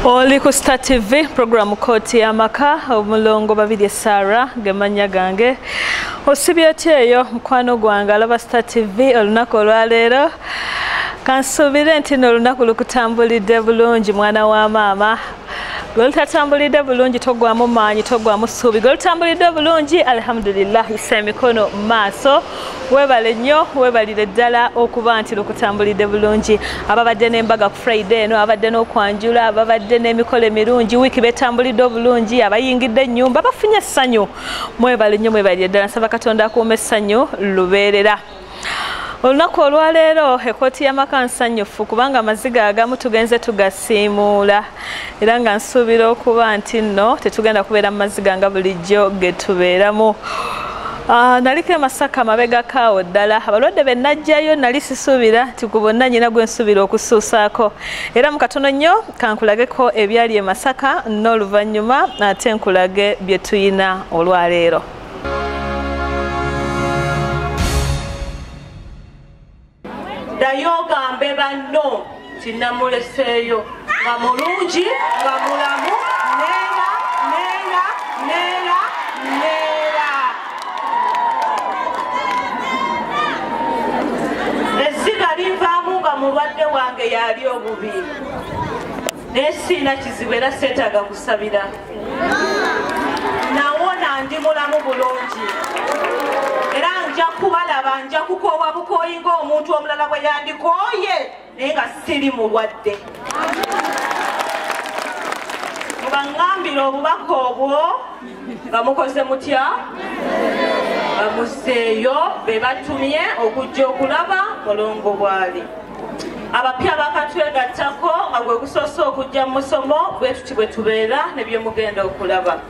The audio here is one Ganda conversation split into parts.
Oli ku Star TV program Koti y'amaka omulongo babiri Sarah gemanya gange osibye tyeyo mukwano gwange alaba Star TV olunaku olwaleero kansubire nti n'olunaku lukutambulidde bulungi mwana wa maama goltatambulidde bulungi togwamu maanyi togwamu ssuubi golutambulidde bulungi alhamdulillah issa emikono maaso webale nnyo webalire ddala okuba nti lukutambulidde bulungi ababadde n'embaga ku Friday eno abadde n'okwanjula ababadde n'emikolo emirungi wiiki betambulidde obulungi abayingidde ennyumba bafunye essanyu mwebale nnyo mwebalire ddala nsaba Katonda akuuma essanyu lubeerera. Olunaku olwaleero Ekkooti y'amaka nsanyufu kubanga amaziga agamu tugenze tugasiimuula era nga nsuubira okuba nti nno tetugenda kubeera mu maziga nga bulijjo ge tubeeramu. Naliko e Masaka mabega kaawo ddala abalwadde be najjayo nali sisuubira nti ku bonna nnyina gwe nsuubira okusuusaako era mu katono nnyo kankulageko ebyali e Masaka n'oluvannyuma ate nkulage bye tuyina olwaleero. Dayo gambe banno tinamuleseeyo nga mulungi nga mulamu neera neera neera neera ezziga linvaamu nga mulwadde wange yali obubi naye siina kizibu era seetaaga kusabira nawona ndi mulamu bulungi era nja kubalaba nja kukoowa bukooyi ng'omuntu omulala bwe yandikooye naye nga siri mulwadde. Mubaŋŋambire obubaka obwo nga mukoze mutya bamuseeyo be batumye okujja okulaba mulongo bwali. Abapya bakatwegattako nga gwe gusoose okujja mu musomo bwe tuti bwe tubeera ne bye mugenda okulaba.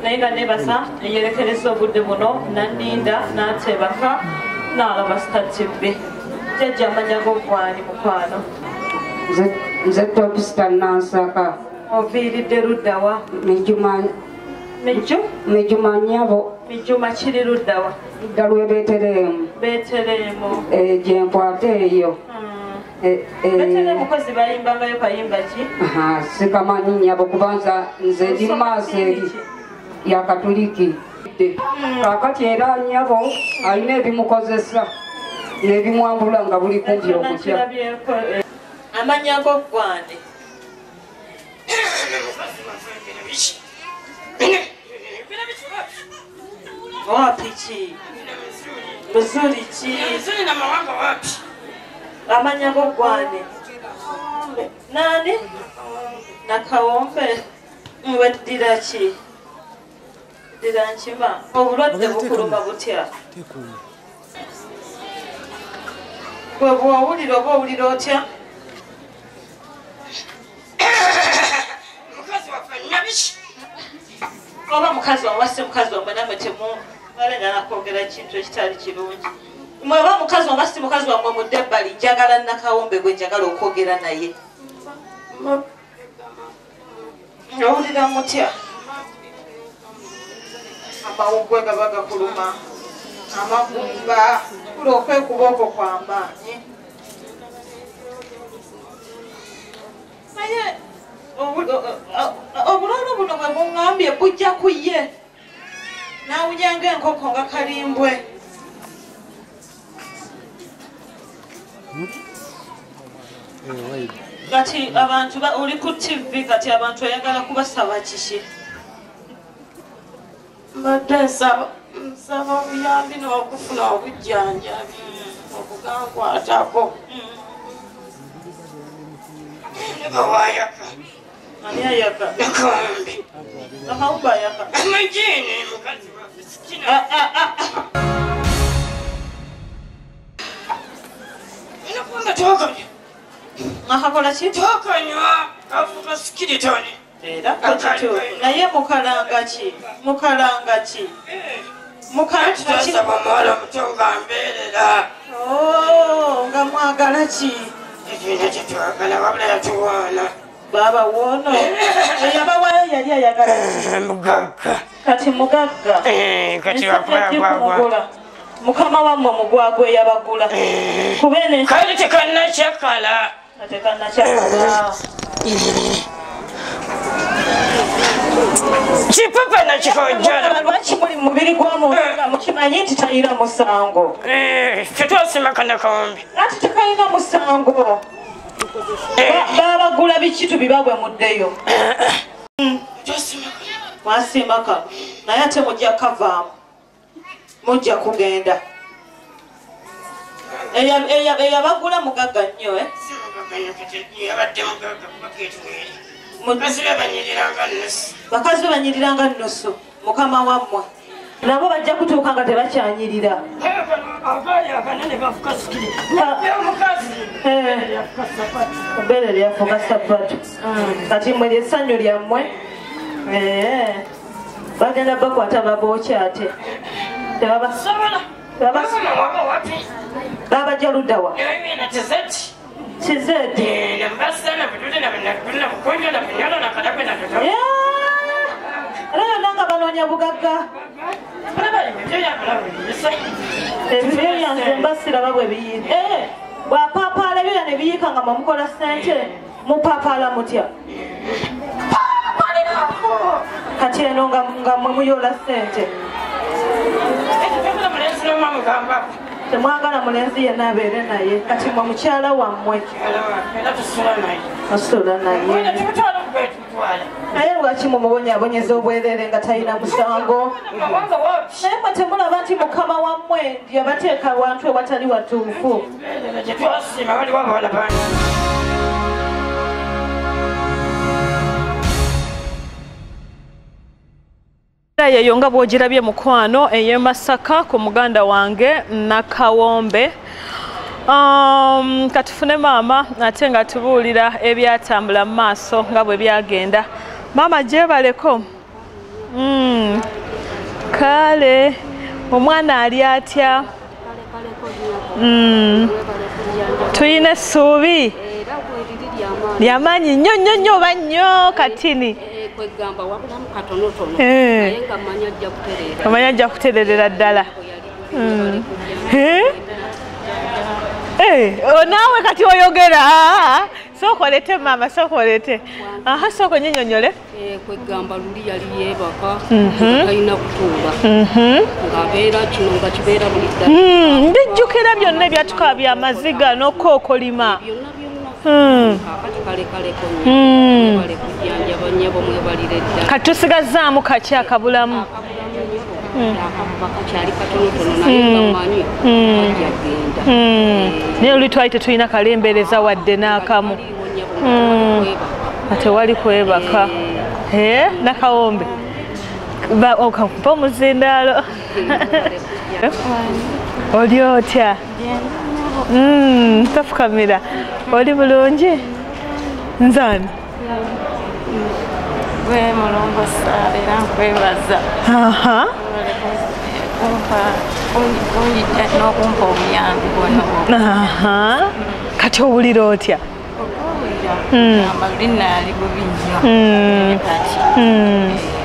Naye nga neebasa eyerekereza obudde buno nanninda n'ateebaka n'alaba Star TV. Jjajja amanya g'ogwani mukwano? Nze Topista Nansaka. Oviiridde ludda wa? Mijuma. Mijju? Mijuma nnyabo. Mijuma kiri ludda wa? Ludda lwe Beeterehemu. Beeterehemu. Gye nkwata eyo. Beeterehemu kozi bayimbangayo kayimba ki? Sikamanyi nnyabo kubanza nze ndi maaso eri ya Katuliki. Kaakati era nnyabo alina ebimukozesa n'ebimwambula nga buli kumpi okutya. Amanya g'ogwani? Wapi ki? Buzuri ki? Amanya g'ogwani? Nani? Nakawombe? Weddira ki? Dira nkima? Obulwadde bukuluma butya? Gwe bw'owulira oba owulira otya? Oba mukazi wawe si mukazi wammwe namwe temubalenga nakwogera ekintu ekitali kirungi. Mmwe oba mukazi wawe si mukazi wammwe mudde ebbali njagala Nakawombe gwe njagala okwogera naye. Owulira mutya? Amawuggwe gaba gakuluma, amagumba, kula okwekuba okwo kw'amaanyi. Naye obulolo buno bwe buŋŋambye bujja ku ye n'awulya ng'enkoko nga kalimbwe. Kati abantu oli ku TV kati abantu oyagala kubasaba kiki? Mbadde nsaba obuyambi n'okufuna obujjanjabi okugankwatako. Bawayaka. Ani ayaka? Nakawombe. Nakawombe ayaka. Amajini mukazi waffe sikina. Nakawombe twakanya. Akakola ki? Twakanywa kafuka sikiritoni. Era kakituufu. Naye mukalanga ki? Mukalanga ki? Mukalanga ki? Twasaba muwala muto nga mbeerera. Nga mwagala ki? Ekintu kye twagala wabula yatuwaana. baba wono yabawayo yali ayagala mugagga kati mugagga kati wakwagwagwa mukama wammwe omugwagwa eyabagula kubene kali tekannakyakala kipapa nakikojjala lwaki muli mu mubiri gw'omuntu nga mukimanyi nti talina musango tetwasimakana kawombi ati tekalina musango babagula biki tubibabwe muddeyo mwasimaka naye ate mujja kavaamu mujja kugenda eyabagula mugagga nnyo bakazi banyiriranga nnusu mukama wammwe nabo bajja kutuuka nga tebakyanyirira ebeere lyafuka sapatu kati mwe lyessanyu lyammwe bagenda bakwata babookya ate babajja luddawa kizedi era yonna nga banoonya bugagga ebibyo byanze mbasiraba bwe biyiika bwapaapaala ebyoya ne biyiika nga mwemukola ssente mupaapaala mutya kati eno nga mwe muyola ssente temwagala mulenzi yenna abeere naye kati mwe mukyala wammwe osula naye naye lwaki mumubonyabonyeza obwerere nga talina musango naye mwe temulaba nti mukama wammwe yabateeka wantu ewatali watuufu yeyo nga bwogirabye mukwano ey'e Masaka ku muganda wange Nakawombe. Katufune maama ate nga tubuulira ebyatambula mu maaso nga bwe byagenda. Maama gyebaleko kale omwana ali atya? Tuyina essuubi lyamaanyi nnyo nnyo nnyo oba nnyo katini kwegamba wabulamu katonotono naye nga manya ajja kuterera amanya ajja kutererera ddala naawe kati oyogera sookolete maama sookolete sooka nyinyonyole kwegamba luli yali yeebaka talina kutuula ng'abeera kino nga kibeera buli ddala mbijjukira byonna ebyatukaa byamaziga n'okookolima kakati kalekaleko nnyo bale kujjanjaba nnyabo mwebalire ddala kati tusigazaamu kaki akabulamu akabuba kakyali katonotono naye nga mmanyi ajja genda naye oli twali tetulina kalembereza wadde n'akamu tewali kwebaka Nakawombe okampa omuzindaalo oli otya tafukamira oli bulungi nzani gwe mulongo Sara era nkwebaza n'okumpa obuyambi bwonna kati owulira otya? amba linaali bubi nnyo kati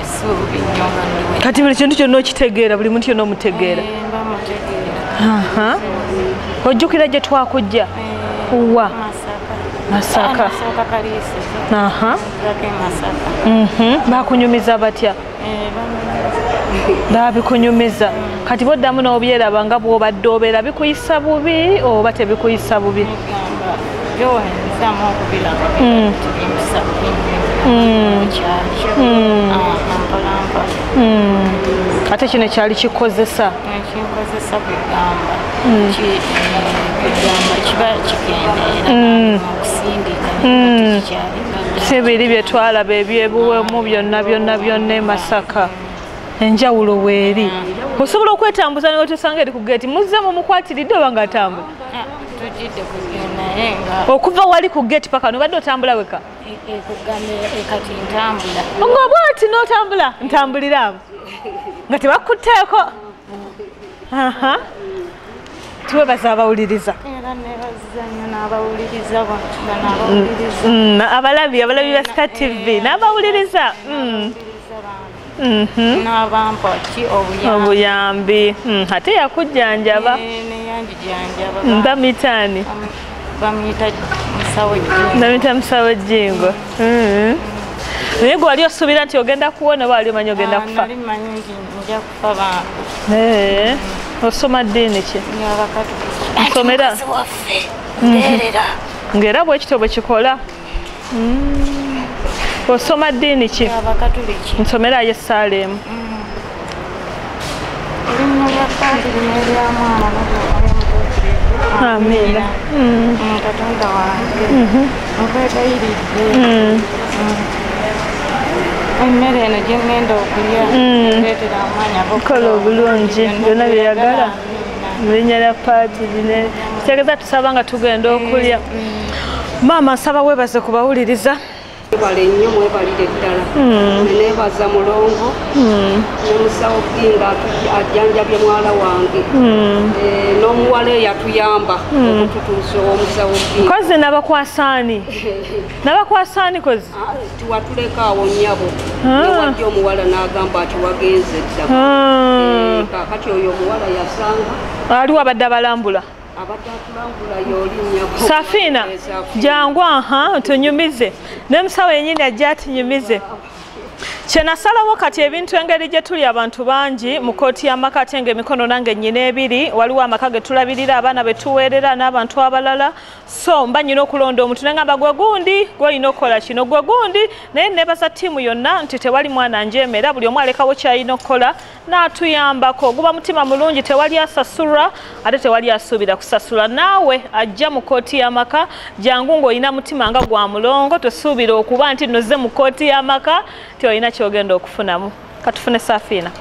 essuubi nnyo nga ndiwe kati buli kintu kyonna okitegeera buli muntu yonna omutegeera mba mutegeera ojjukira gye twakujja wa Masaka kaliisiza zake Masaka bakunyumiza batya? Babikunyumiza kati boddamu n'obyeraba nga bw'obadde obeera bikuyisa bubi oba tebikuyisa bubi? byowenzamu okubiraba tibimisa mpolampola ate kino kyali kikozesa kinkozesa kwegamba kiba kikendeera okusindika si biri bye twalaba ebyebuwemu byonna byonna byonna e Masaka enjawulo weeri osobola okwetambuza ne wetusanga eri ku geeti muzze mumukwatiridde oba ng'atambula tujidde naye okuva wali ku geeti paka nobadde otambula weka kati ntambula ng'oba oti n'otambula ntambuliramu nga tebakutteeko twebaza abawuliriza era nebaziza nnyo n'abawuliriza bonna abalabi ba Star TV n'abawuliriza n'abampa ki obuyambi ate yakujjanjaba neyanjijanjaba bamitani bamuyita musawo Jjingo naye gwe wali osuubira nti ogenda kuwona oba wali omanyi ogenda kufa nali manyi nti nja kufa bantu osoma ddiini ki nsomera waffe ndeerera ng'era bwekityo bwe kikola osoma ddiini ki abakatuliki nsomerayo Saalemu erinnya lya ppanti lino eryamwana namutuukirivu amiina katonda wange nkwegayiridde emmere eno gye ŋŋenda okulya leetera amaanyi kola obulungi byonna byeyagala mu linnya lya paati lino kitegeeza tusaba nga tugenda okulya maama nsaba weebaze kubawuliriza mwebale nnyo mwebalire ddala neneebaza mulongo n'omusawo Ginga ajjanjabye mwala wange n'omuwala eyatuyamba okututuusa omusawo Ginga kozi nabakwasaani kozi tiwatuleka awo nnyabo newajja omuwala n'agamba ati wagenze dda kakati oyo omuwala yasanga aliwo abadde abalambula Safiina jangu tunyumize n'omusawo yennyini ajja atunyumize kyenasalawo kati ebintu engeri gye tuli abantu bangi mu kooti y'amaka ate ng'emikono nange nnyina ebiri waliwo amaka ge tulabirira abaana be tuweerera n'abantu abalala so mba nyina okulonda omuntu ne ngamba gwe gundi gw'olina okukola kino gwe gundi naye neebaza ttiimu yonna nti tewali mwana njeemera buli omu alekawo ky'alina okukola n'atuyambako guba mutima mulungi tewali asasulwa ate tewali asuubira kusasula naawe ajja mu kooti y'amaka jangu ng'olina mutima nga gwa mulongo tosuubira okuba nti nozze mu kooti y'amaka olina kyogenda okufunamu katufune Safiina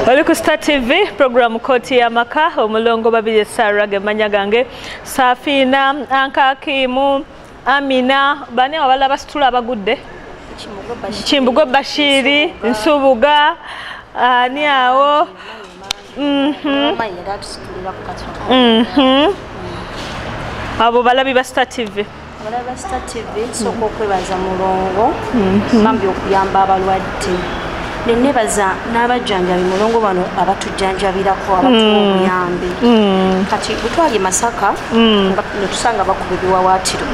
oli ku Star TV program kooti y'amaka omulongo babiri Sarah gemanya gange Safiina Ankakimu Amina bane abala basitula abagudde Kimbugo Bashiri Nsubuga ani awo abo balabi ba Star TV abalabi ba Star TV soko okwebaza mulongo bambi okuyamba abalwadde nenebaza n'abajjanjabi mulongo bano abatujjanjabirako abatuwa obuyambi kati butwali Masaka netusanga bakuba ebiwawaatiro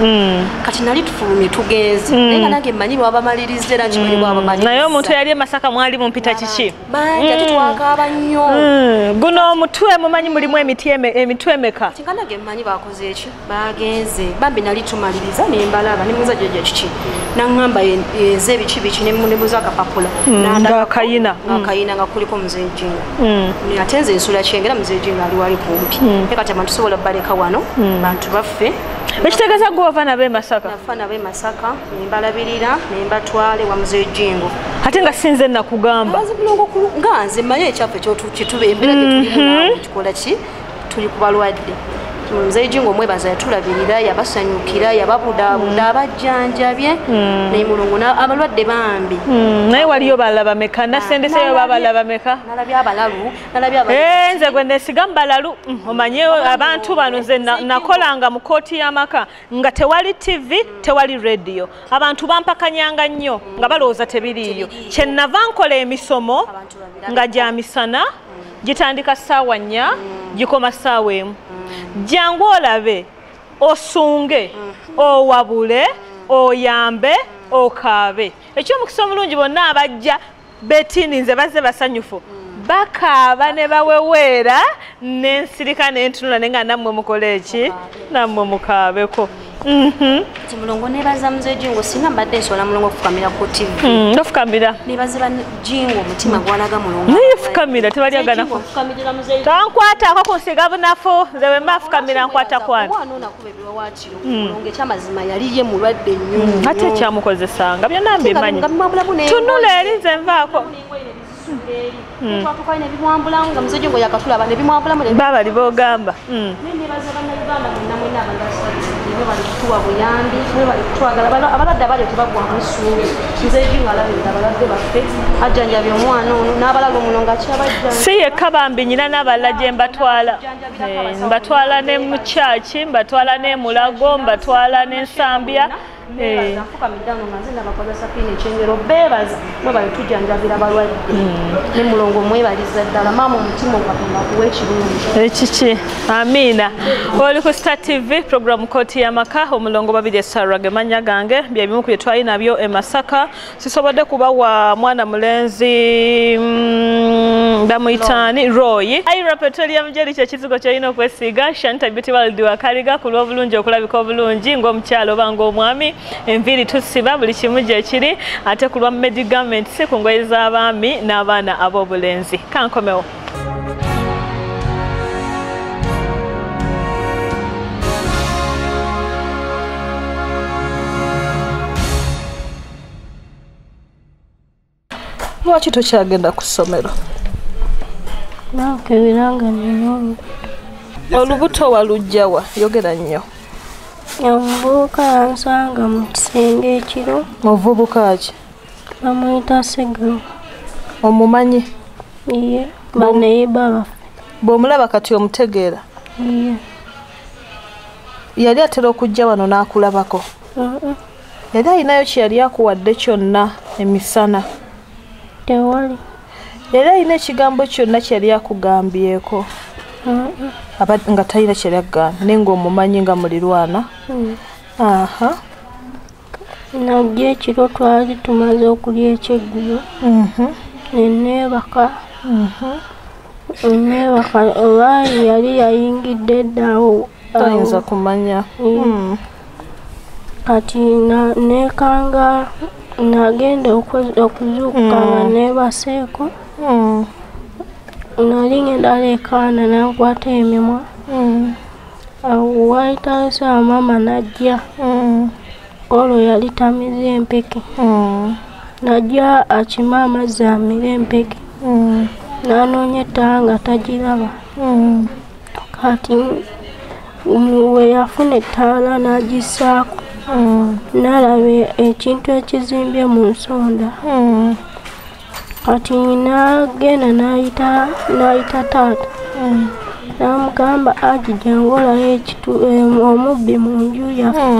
kati nali tufulumye tugenze naye nga nange mmanyi babamaliriza era nkimanyi babamaliriza naye omuntu eyali Masaka mwali mumpita kiki bangi ate twakaaba nnyo guno omutwe mumanyi mulimu emitwe emeka kati nga nange mmanyi bakoze eki bagenze bambi nali tumaliriza nembalaba nemuza jojo kiki naŋŋamba eze biki biki nemuza akapapula akayina nga kuliko Mzee Jjinga ate nze nsula kyengera Mzee Jjinga ali wali kumpi kati abantu tusobola baleka wano bantu baffe ekitegeeza gwova nabe Masaka nafa nabe Masaka nembalabirira nembatwale wa Mzee Jjingo ate nga sinze nakugamba nga nze mmanyi ekyaffe kyetube embeera gyetulimu tukola ki tuli ku balwadde Mzee Jjingo omwebaza yatulabirira yabasanyukira yababudaabuda abajjanjabye naye mulongo abalwadde bambi naye waliyo balaba meka nasendeseyo babalaba meka nalabya abalalu nze gwe nesiga mbalalu omanye abantu bano nze nakolanga mu kooti y'amaka nga tewali TV tewali radio abantu bampakanyanga nnyo nga balowooza tebiriiyo kyenava nkola emisomo nga gya misana gitandika ssaawa 4 gikoma ssaawa 1 jangu olabe osunge owabule oyambe okaabe ekyomukisa omulungi bonna abajja betini nze bazze basanyufu bakaaba ne baweweera n'ensirika n'entunula naye nga nammwe mukola eki nammwe mukaabeko mulongo nebaza Mzee Jjingo singa mbadde nsobola mulongo okufukamira ku TV nofukamira nebaza ba Jjingo omutima gwalaga mulongo naye fukamira tewali aganako tankwatako kunsiga bunafu nze bwe mba fukamira nkwata kwana wanonakuba ebiwawaatiro mulongo ekyamazima yali ye mulwadde nnyo ate ekyamukozesanga byonna mbimanyi tunula eri nze nvaako twatukaine bimwambulamu nga Mzee Jjingo yakatulaba ne bimwambulamu babali bogamba nebaza bannayuganda mwena mwena abandasa mwe bali kutuwa buyambi mwe bali kutwagala abalwadde abali tebagwa mu ssuubi nze ebingalabirira abalwadde baffe ajjanjabye omwana ono n'abalala omuno nga kyabajjanja si yekka bambi nyina n'abalala gye mbatwala mbatwala ne mu kyaki mbatwala ne mulago mbatwala ne nsambya afuka midano maze nabakozesa pini ekyengero beebaza mwe bali tujjanjabira balwadde ne mulongo mwebaliza ddala maama omutima okatonda kuwa ekirungi ekiki amiina oli ku Star TV programu Kooti y'Amaka omulongo babiri Sarah gemanya gange byebimu ku bye twali nabyo e Masaka sisobodde kubawa mwana mulenzi bamuyitaani Roy Ira Petroleum Jelly kye kizigo kyolina okwesiiga Shanta Beauty World wakaliga ku lw'obulungi okulabika obulungi ng'omukyalo oba ng'omwami enviiri tusiba buli kimu gye kiri ate ku lwa medicament si ku ngoye z'abaami n'abaana ab'obulenzi kankomewo lwaki tokyagenda ku ssomero nange biranga nino olubuto walugjawa yogera nnyo omuvubuka yansanga mu kisenge ekiro muvubuka ki bamuyita Segano omumanyi iye baneyiba baffe bw'omulaba kati omutegeera iye yali atera okujja wano n'akulabako yali alinayo kye yali akuwadde kyonna emisana tewali yali alina ekigambo kyonna kye yali akugambyeko nga talina kye yali akugambye naye ng'omumanyi nga mulirwana aha najja ekiro twali tumaze okulya ekyeggulo neneebaka oba yali yayingidde eddawo tayinza kumanya kati nekanga nagenda okuzuukuka nga neebaseeko nali ngenda leekaana nankwata emimwa wayitayo saawa maama najja olwo yali tamiza empeke najja akima amazzi amira empeke nanoonya ettala nga tagiraba kati we yafuna ettaala nagissaako nalaba ekintu ekizimbye mu nsonda kati nagenda nayita taata namugamba aji jangu olayo omubbi mu nju yaffe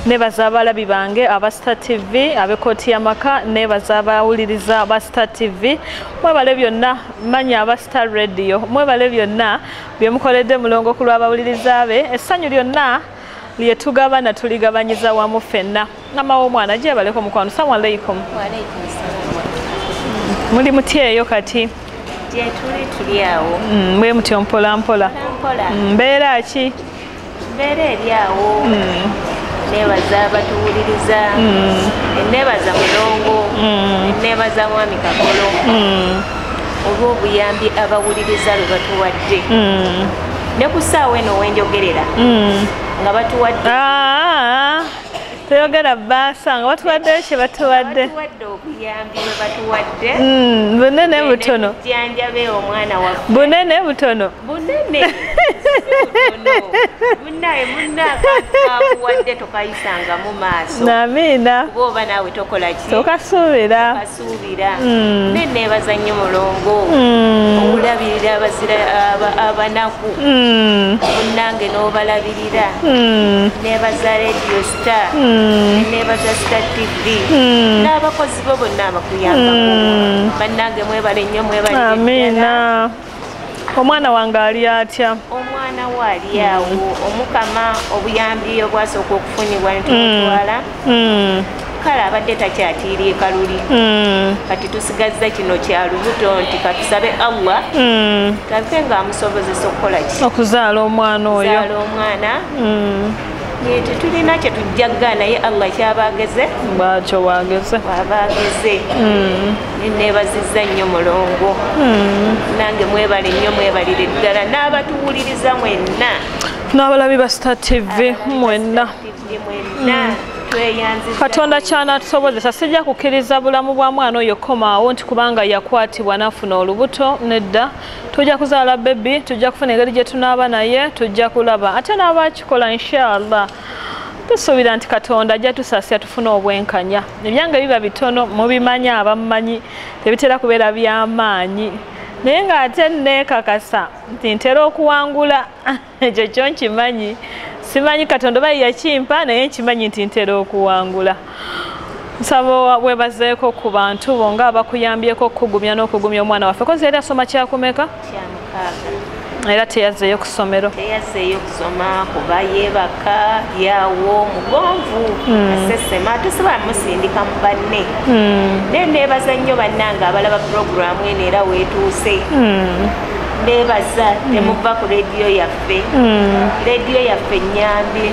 nebaza abalabi bange aba Star TV abe Kooti y'Amaka nebaza abawuliriza aba Star TV mwebale byonna manya aba Star Radio mwebale byonna byemukoledde mulongo ku lw'abawuliriza be essanyu lyonna lyetugaba na tuligabanyiza wamu ffenna ngamawo omwana gyebaleko mukwano salamu aleikum muli mutya eyo kati tuli awo mwe mutyo mpolampola mbeera ki mbeera eri awo nebaza abatuwuliriza nebaza mulongo nebaza mwami Kakolo olw'obuyambi abawuliriza lwe batuwadde ne ku ssaawa eno wenjogerera nga batuwadde toyogera baasa nga batuwaddeyo kye batuwadde obuyambi bwe batuwadde bunene butono janjabe omwana waffe bunene butono bunene munaye munakakuwadde tokayisanga mu maaso namiina kuba oba naawe tokola ki tokasuubira neneebaza nnyo mulongo okulabirira abazira abanaku munnange n'obalabirira neebaza Radio Star neebaza Star TV n'abakozi bo bonna abakuyambako bannange mwebale nnyo mwebale amiina omwana wange ali atya omwana we ali awo omukama obuyambi obwasooka okufunibwa netumutwala kale abadde takyatiirye kaluli kati tusigazza kino kya lubuto nti katusabe Allah talike ng'amusobozesa okukola ki okuzaala omwana oyo tetulina kye tujjagga naye Allah kyabageze bwakyo wageze wabageze neneebazizza nnyo mulongo nange mwebale nnyo mwebalire ddala n'abatuwuliriza mwenna n'abalabi ba Star TV mwenna tweyanziza Katonda kyana tusobozesa sijja kukkiriza bulamu bwa mwana oyo komaawo nti kubanga yakwatibwa n'afuna olubuto nedda tujja kuzaala bebi tujja kufuna engeri gye tunaaba naye tujja kulaba ate n'abakikola inshallah tusuubira nti Katonda ajja tusasya tufuna obwenkanya ebyange biba bitono mubimanya abamumanyi tebitera kubeera by'amaanyi naye ng'ate neekakasa nti ntera okuwangula ekyo kyo nkimanyi simanyi Katonda oba yakimpa naye nkimanyi nti ntera okuwangula nsaba webazeeko ku bantu bo nga abakuyambyeko okugumya n'okugumya omwana waffe kozi yali asoma kyakumeka era teyazzeeyo ku ssomero teyazzeeyo kusoma kuba yeebaka yawo mugonvu asesema tusobola musindika mu banne naye neebaza nnyo bannange abalaba puroguramu eno era weetuuse neebaza temuva ku rediyo yaffe rediyo yaffe nnyambi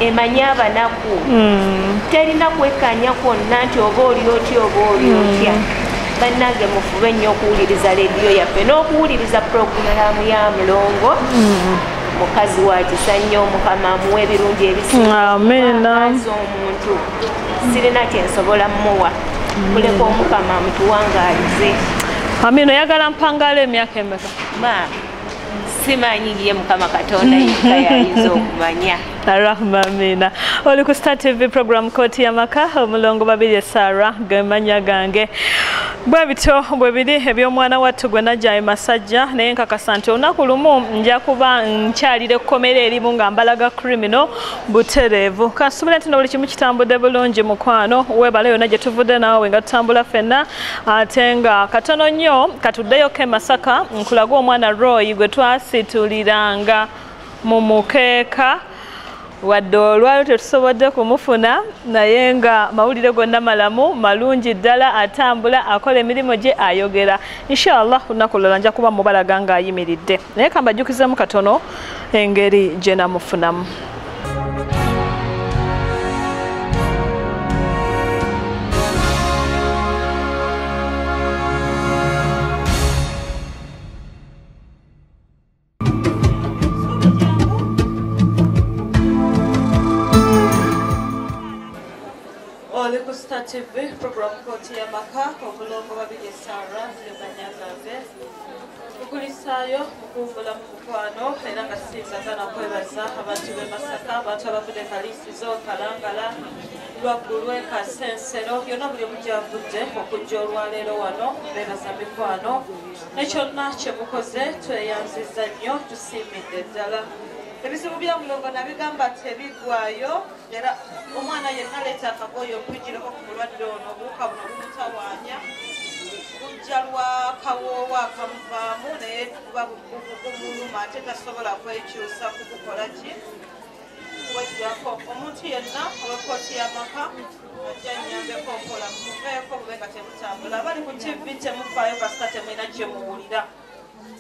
emanyi abanaku terina kwekkaanya kwonna nti oba oli otya oba oli otya bannange mufube nnyo okuwuliriza rediyo yaffe n'okuwuliriza puroguramu ya Mulongo mukazi wa kisa nnyo Mukama amuwa ebirungi ebisiaze omuntu sirina kyensobola mmuwa kuleka Omukama amutuwangaalize Amino yagala mpangala emyaka emeka simanyi ye Mukama Katonda yekka yayinza okumanya Arahma amina oli ku Star TV program Kooti y'Amaka Omulongo babiri Sarah gemanya gange bwebito bwebiri eby'omwana wattu gwe najja Masajja naye nkakasa nti olunaku lumu nja kuba nkyalire kukomera erimu nga mbalaga criminal butereevu kasubira nti buli kimu kitambudde bulungi mukwano webale yonna gye tuvudde naawe nga tutambula ffenna ate nga katono nnyo katuddeyo ke Masaka nkulaga omwana Roy gwe twasituliranga mu mukeeka wadde olwalo tetusobodde kumufuna naye nga mawulire gonna malamu malungi ddala atambula akola emirimu gye ayogera inshallah lunaku lulala nja kuba mubalaga nga ayimiridde naye kambajjukizemu katono engeri gye namufunamu Star TV program Kooti y'Amaka Omulongo babiri Sarah gemanya gange okulisayo okuvumbula mu mukwano era nga sinzagana kwebaza abantu b'e Masaka abantu abavudde Kalisizo Kalangala Lwaggulwe Kasensero yonna buli mujavudde okujja olwaleero wano beebaza mikwano nekyonna kye mukoze tweyanziza nnyo tusiimidde ddala ebizibu bya Mulongo nabigamba tebiggwayo era omwana yenna aleeta akagoye okujjirako ku mulwadde ono obuwuka buno bumutawaanya bujja lwa kawoowo akamuvaamu naye kuba bumuluma ate tasobola kwekyusa kukukola ki wejjako omuntu yenna owekooti y'amaka ajja nnyambeko nkola muveeko bube nga temutambula abali ku TV temufaayo kasita temulina kye muwulira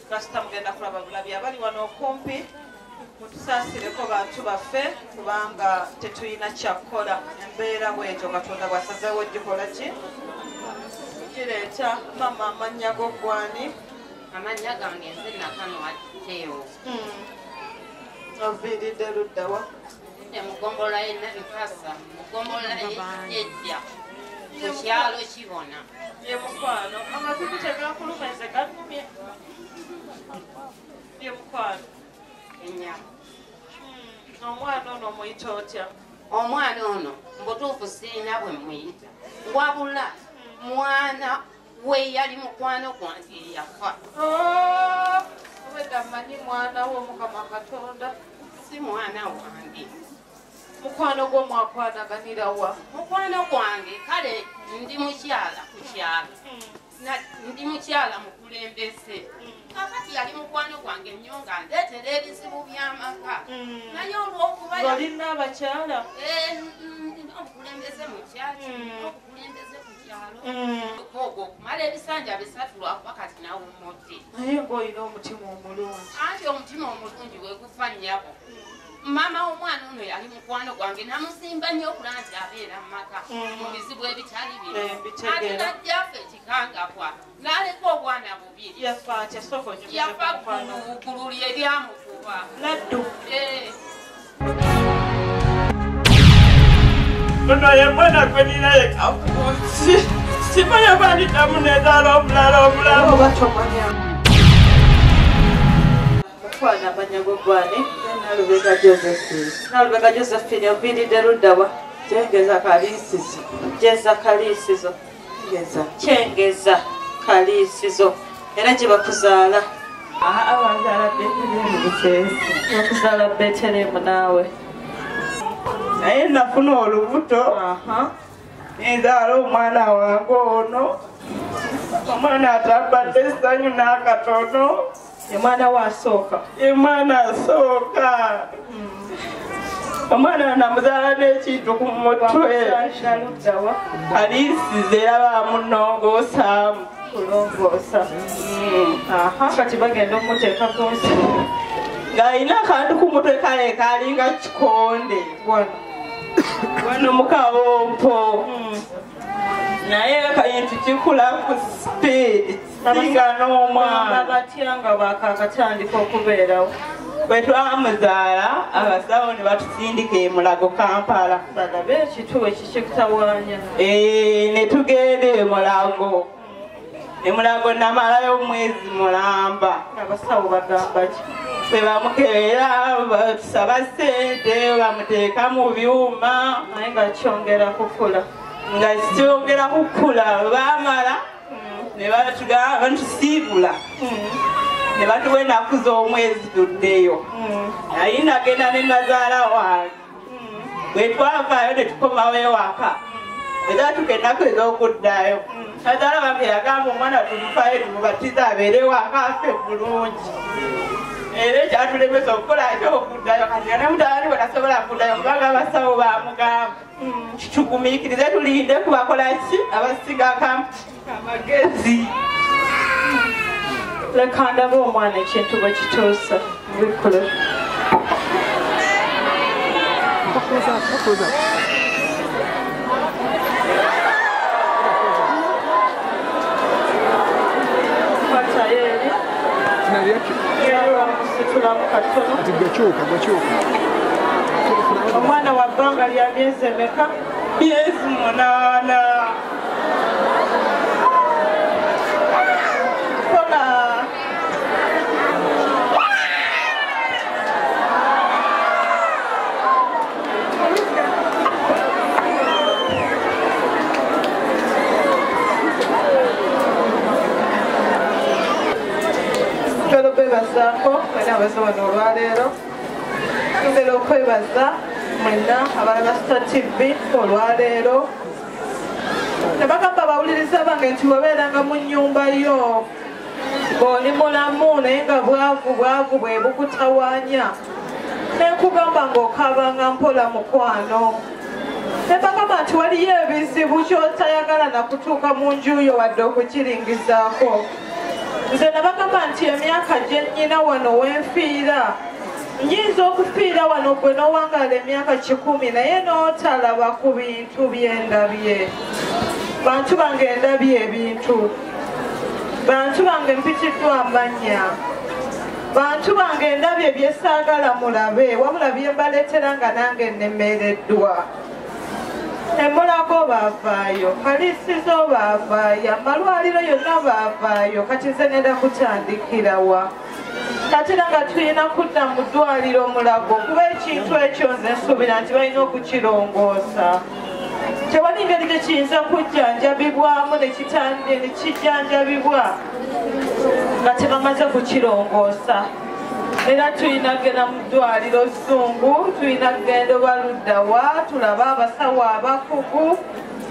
kasita mugenda kulaba bulabi abali wano okumpi mutusaasireko bantu baffe kubanga tetulina kyakukola embeera bwetyo Katonda bwasazeewo gikola ki kireeta mama amannya g'oggwani amannya gange nze nakano watteewo oviiridde luddawa emugombola yenabikasa mugombola yejja ku kyalo kibona ye mukwano amazibu tegakulumeze ganumye ye mukwano enyama omwana ono omuyita otya omwana ono mbutuufu sirina bwe muyita wabula mwana we yali mukwano gwange yafa obedda mmanyi mwana wo Mukama Katonda si mwana wange mukwano gwo mwakwanaganira wa mukwano gwange kale ndi mukyala ku kyalo ndi mukyala mukulembeze kakati yali mukwano gwange nnyo nga ndeetera ebizibu by'amaka naye olwokuba olina abakyala obukulembeze mu kyaki obukulembeze ku kyalo ogwo okumala ebisanja bisatu lwakuba kati nawumudde naye ng'olina omutima omulungi anti omutima omulungi wegufa nnyabo mama omwana ono yali mukwano gwange namusimba nnyo okula nti abeera mu maka mu bizibu ebitali bino ate najjaffe ekikangabwa n'aleka obwana bubiri yafa ggulu lye lyamukuba laddu ono ye mwana gwe nina ye kafuusi simanya banditamu nezaala omulala omulamu batomanya mukwana amanyago gwani Nalubega Josephine. Nalubega Josephine oviiridde luddawa kyengeza kaliisizo jeza kaliisizo kyengeza kaliisizo era gye bakuzaala abazaala bakuzaala Betelehemu naawe naye nafuna olubuto nzaala omwana wange ono omwana atabadde essanyu n'akatono omwana wasooka omwana asooka omwana namuzaala n'ekintu ku mutwe aliisize era bamunongoosaamu kulongoosa kati bagenda omuteeka ku nsimu ng'alina akantu ku mutwe kale kalinga kikonde wano mukawompo naye akayintu kikula ku sipiidi singa n'omwana batya nga bakakatandika okubeerawo bwe twamuzaala abasawo ne batusindika e Mulago Kampala balabe ekituwa ekikikutawaanya ne tugenda e Mulago Mulago namalayo omwezi mulamba abasawo bagamba ki bwe bamukebera batusaba ssente bamuteeka mu byuma naye nga kyongera kukula nga kikyongera kukula baamala ne batugamba bantusiibula ne batuwa ennaku z'omwezi tuddeyo naye nagenda ne nazaala wange bwe twavaayo ne tukomawo ewaka ezatuka ennaku ez'okuddayo nazaala wange yagamba omwana tumufayo tumubatiza abeere waka affe bulungi era ekyatulemesa okukola ekyokuddayo kati ne mutaani bwe tasobola kuddayo kubanga abasawo bamugamba kitugumiikirize tulinde kubakola ki abasigaka amagezi leka ndabe omwana ekintu bwe kituusa bikule Patayeri wamusitulamu katono omwana wa bbanga lya myezi emeka myezi 8 okwebazaako mwena abaza wano olwaleero tugera okwebaza mwena abalaba Star TV olwaleero ne bagamba bawuliriza bange nti wabeeranga mu nnyumba yo ng'oli mulamu naye nga bwavu bwe bukutawaanya nenkugamba ng'okabanga mpola mukwano ne bagamba nti waliyo ebizibu ky'otayagala nakutuuka mu nju yo wadde okukiringizaako nze nabagamba nti emyaka gye nnyina wano wenfiira nyinza okufiira wano gwe n'owangala emyaka 10 naye n'otalaba ku bintu byendabye bantu bange ndabye ebintu bantu bange mpitiddwa amannya bantu bange ndabye byesaagala mulabe wabula byembaleetera nga nange nnemereddwa Mulago baavaayo kaliisizo baavaayo amalwaliro yonna baavaayo kati nze nenda kutandikirawa kati era nga tulina kudda mu ddwaliro Mulago kuba ekintu ekyo nze nsuubira nti balina okukirongoosa tewali ngeri gye kiyinza kujjanjabibwamu ne kijjanjabibwa nga tebamaze kukirongoosa era tulina kugenda mu ddwaliro Zzungu tulina kugenda obaluddawa tulabe abasawo abakugu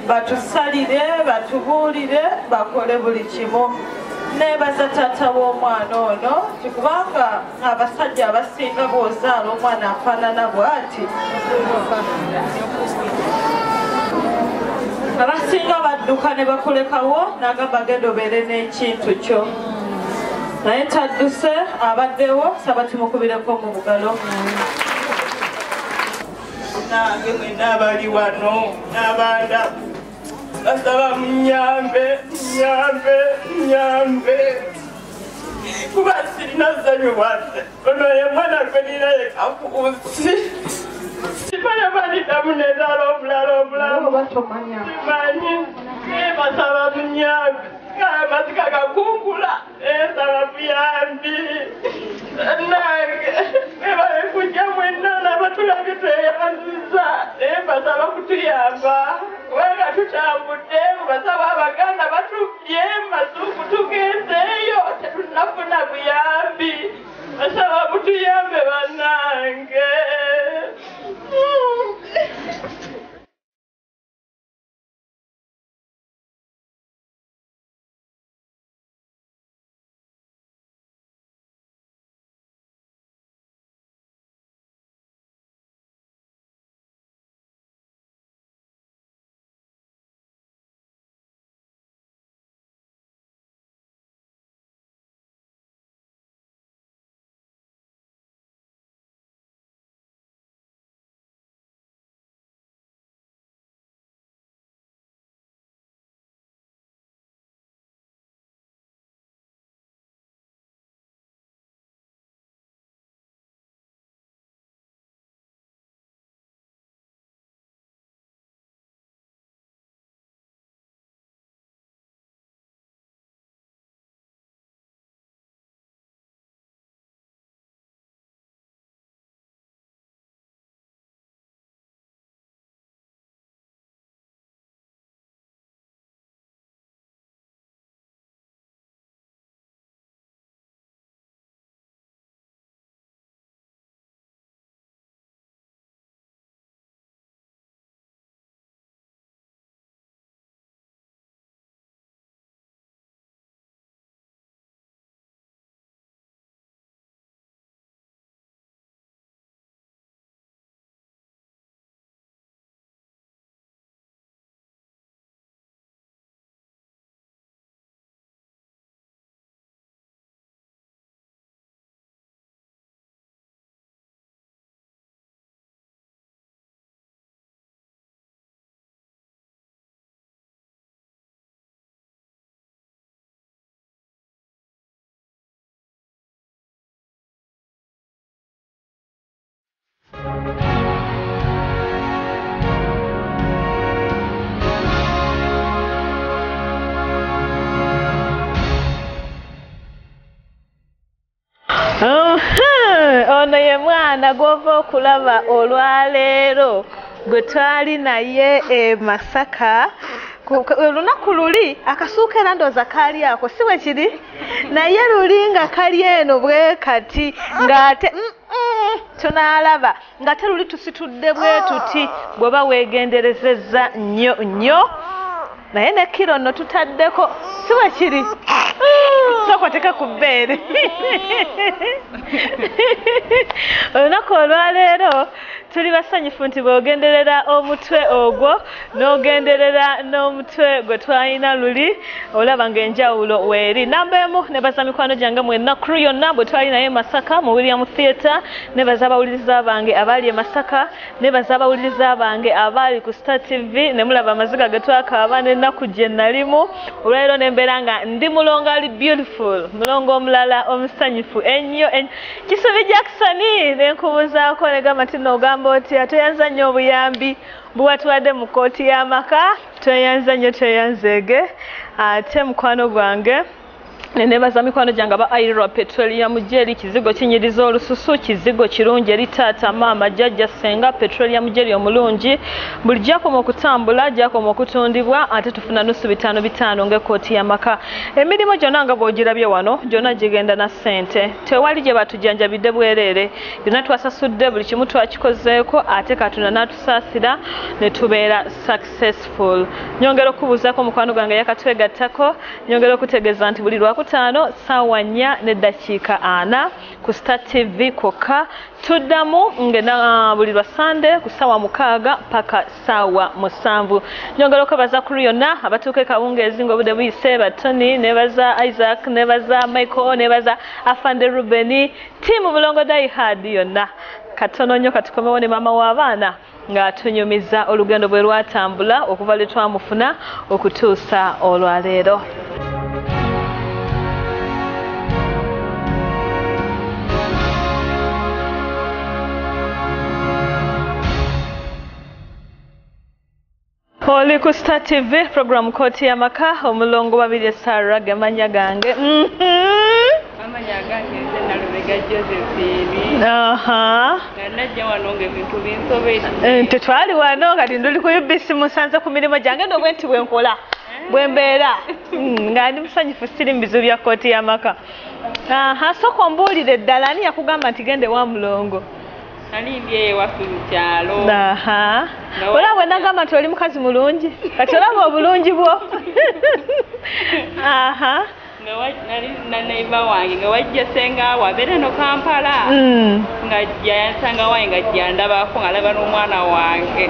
batusalire batubuulire bakole buli kimu neebaza taata w'omwana ono tikubanga abasajja abasinga bw'ozaala omwana afaanana bw'ati abasinga badduka ne bakulekawo n'agamba genda obeere n'ekintu kyo naye tadduse abaddewo saba tumukubireko mu bugalo nange mwena abali wano n'abanda basaba munyambe kuba sirina ssanyu wadde ono ye mwana gwe nina ye kafuusi Sipanya bani tamuneza lobula. Simanyi. Masaba munyabi. Masika kakungula. Saba buyambi. Nange. Nebale kujja mwenna nabatulage tweyanziza. Basaba kutuyamba. Wega tutambudde. Basaba abaganda batubye. Masuku tugendeyo. Tetunafuna buyambi. Basaba mutuyambe bannange. Ono ye mwana gw'ova okulaba olwaleero gwe twali naye e Masaka. Olunaku luli akasuuka era ndooza kaali ako si bwe kiri naye luli nga kali eno bwe kati ng'ate tunaalaba ng'ate luli tusitudde bwe tuti bw'oba weegenderezezza nnyo naye ne kiro nno tutaddeko si bwe kiri sokoteka ku bbeere olunaku olwaleero tuli basanyufu nti bw'ogenderera omutwe ogwo n'ogenderera n'omutwe gwe twalina luli olaba ng'enjawulo weeri namba emu nebaza mikwano gyange mwenna crew yonna bwe twali naye Masaka mu William Theatre nebaza abawuliriza bange abaali e Masaka nebaza abawuliriza bange abaali ku Star TV ne mulaba amaziga ge twakaaba n'ennaku gye nalimu olwaleero ne mbeera nga ndi mulongo ali beautiful mulongo omulala omusanyufu ennyo Kisubi Jackson ne nkubuzaako ne gamba nti n'ogamba otya toyanza nnyo obuyambi buwatuwadde mu kooti y'amaka toyanza nnyo toyanzeege ate mukwano gwange nebaza mikwano gyange aba Aira Petroleum Jelly kizigo kinyiriza olususu kizigo kirungi eri taata maama jjajja ssenga Petroleum Jelly omulungi buli gyakoma okutambula gyakoma okutundibwa ate tufuna nusu 5 ng'ekkooti y'amaka emirimu gyonna nga bw'ogirabye wano gyonna gigenda na ssente tewali gye batujjanjabidde bwereere byonna twasasudde buli kimu twakikozeeko ate Katonda n'atusaasira ne tubeera successful nyongera okubuuzaako mukwano gwange yakatwegattako nyongera okutegeeza nti buli Lwakutaano ssaawa 4:40 ku Star TV kokka tuddamu ngena buli lwa Sunday ku ssaawa 6 paka ssaawa 7 nyongera okwebaza kuri yonna abatuuka kawungeezi ng'obudde buyise batoni nebaza Isaac nebaza Michael nebaza Afande Rubeni tiimu mulongo Daihard yonna katono nnyo katukomewo ne maama w'abaana nga tunyumiza olugendo bwe lwatambula okuva lwe twamufuna okutuusa olwaleero. Oli ku Star TV program Koti y'Amaka omulongo babiri Sarah gemanya gange. Amanya gange nze Nalubega Josephine. Najja wano ng'ebintu binsobedde. Tetwali wano kati nduli ku UBC musanze ku mirimu gyange ndo bwe nti bwe nkola. Bwe mbeera nga ndi musanyufu siri mu bizu bya Koti y'Amaka. Soko mbuulire ddala ani yakugamba nti gende wa mulongo? Nalimbye ewafu mu kyalo. Olaba nagamba nti oli mukazi mulungi kati olaba obulungi bwo. Na neighbor wange nga wajja senga wabeera no Kampala ng'ajja yansanga wange ng'ajja ndabako ng'alaba n'omwana wange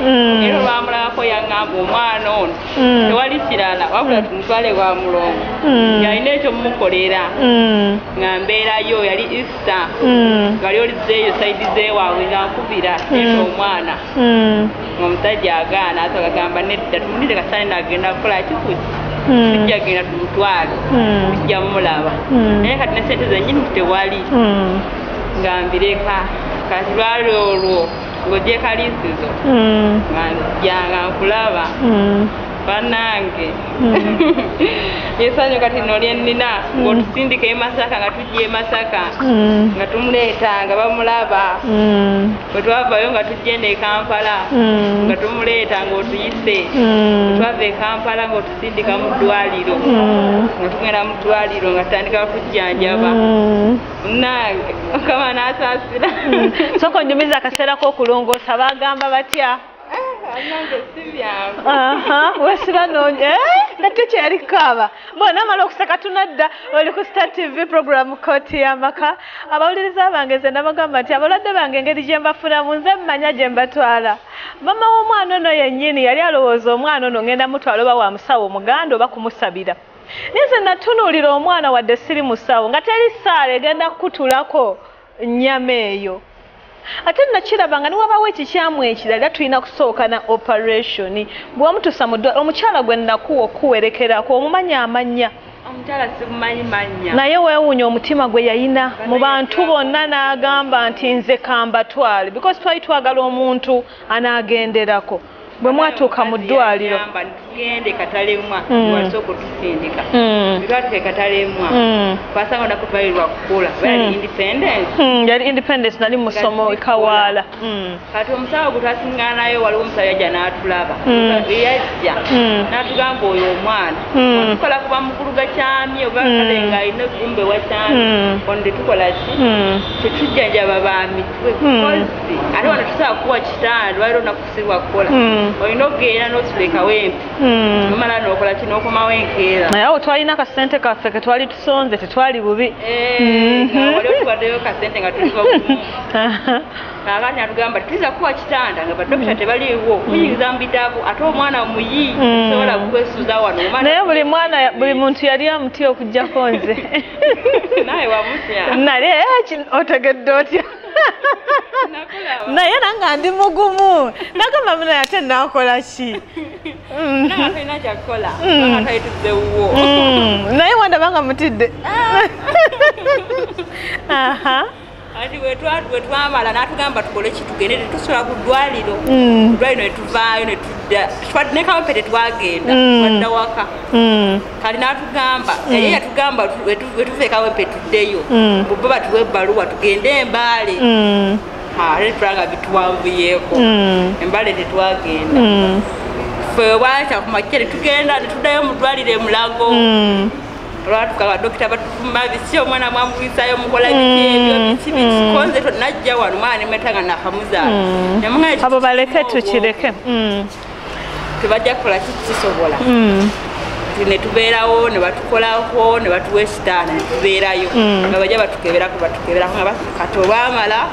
era lwamulabako yaŋŋamba omwana ono tewali kirala wabula tumutwale wa mulongo yalina ekyo mumukolera nga mbeerayo yali Easter ngali olizeeyo saidi zeewaabwe nga nkubira neeta omwana ng'omusajja agaana ate agamba nedda tumulire kasaani nagenda kukola kikuki tujja genda tumutwale tujja mulaba naye kati ne sente zennyini tewali nga mbireka kati lwali olwo ng'ojje kaliisizo nga njjanga nkulaba bannange yesanyo kati nolye nnina ng'otusindika e Masaka nga tujja e Masaka nga tumuleeta nga bamulaba bwe twavayo nga tujja eno e Kampala nga tumuleeta ng'otuyise bwe twava e Kampala ng'otusindika mu ddwaliro nga tugenda mu ddwaliro nga tutandika kujjanjaba nange Mukama n'asaasira soko njumiza akaseera k'okulongoosa bagamba batya? Wesiba nonye nate kyali kaaba bona mala okuseka tunadda oli ku Star TV program Koti y'Amaka abawuliriza bange ze nabagamba nti abalwadde bange engeri gye mbafunamu nze mmanya gye mbatwala mama w'omwana ono yennyini yali alowooza omwana ono ngenda mutwala oba wa musawo omuganda oba kumusabira nze natunuulira omwana wadde siri musawo nga teri ssaala egenda kukutulako nnyama eyo ate nakiraba nga niwabawo ekikyamu ekirala tulina kusooka na operation bw'omutuusa mu ddwaliro omukyala gwe nnakuwa okuwerekerako omumanya amanya omukyala simumanyi manya naye weewuunya omutima gwe yayina mu bantu bonna n'agamba nti nze kambatwale because twali twagala omuntu anaagenderako bwe mwatuuka mu ddwaliro tugende katalemwa wasooka otusindika twatuke katalemwa twasanga onakuvalirwa kukola yali independence yali independence nali musomo ekawaala kati omusawo gwe twasiŋŋana nayo waliwo omusawo yajja n'atulaba yajja n'atugamba oyo omwana tukola kuba mukulu gakyamye oba kale ng'alina egumbe wakyamye ono tetukola ki tetujjanjaba bamitwe kozi ate wano tusobola kuwa kitanda lwaliro nakusirwa kukola olina okugenda n'otulekawo empi nomala n'okola ki n'okomawo enkeera naye awo twalina akasente kaffe ke twali tusonze tetwali bubi wali otubaddeyo kasente nga tuliko kakati atugamba tuyinza kuwa kitanda nga badokita tebaliiwo muyingiza mu bitabo ate omwana muyi sobola kwesuza wano naye buli muntu yali amutya okuggyako nze naye wamutya naye otegedde otya naye nanga ndi mugumu nagamba munaye ate nakola ki talina kyakukola twali tuzewuwo naye wandabanga mutidde ati bwe twamala n'atugamba tukole ki tugende tetusobola ku ddwaliro ddwaliro ne tuvaayo ne tudda ne kawempe tetwagenda twadda waka kati n'atugamba naye yatugamba bwe tuva e kawempe tuddeyo bubba batuwa ebbaluwa tugende embaale ate tulanga bituwanvuyeeko embaale tetwagenda ffe bwakya ku makya ne tugenda ne tuddayo mu ddwaliro e Mulago olwatuka badokita batufuma bisi omwana mwamukwisayo mukola biki ebyo biki bikonze najja wano omwana nemetanga nakamuzaala abo baleke tukireke tebajja kukola kisobola netubeerawo ne batukolako ne batuwa ekitaana netubeerayo nga bajja batukeberako nga kati olwamala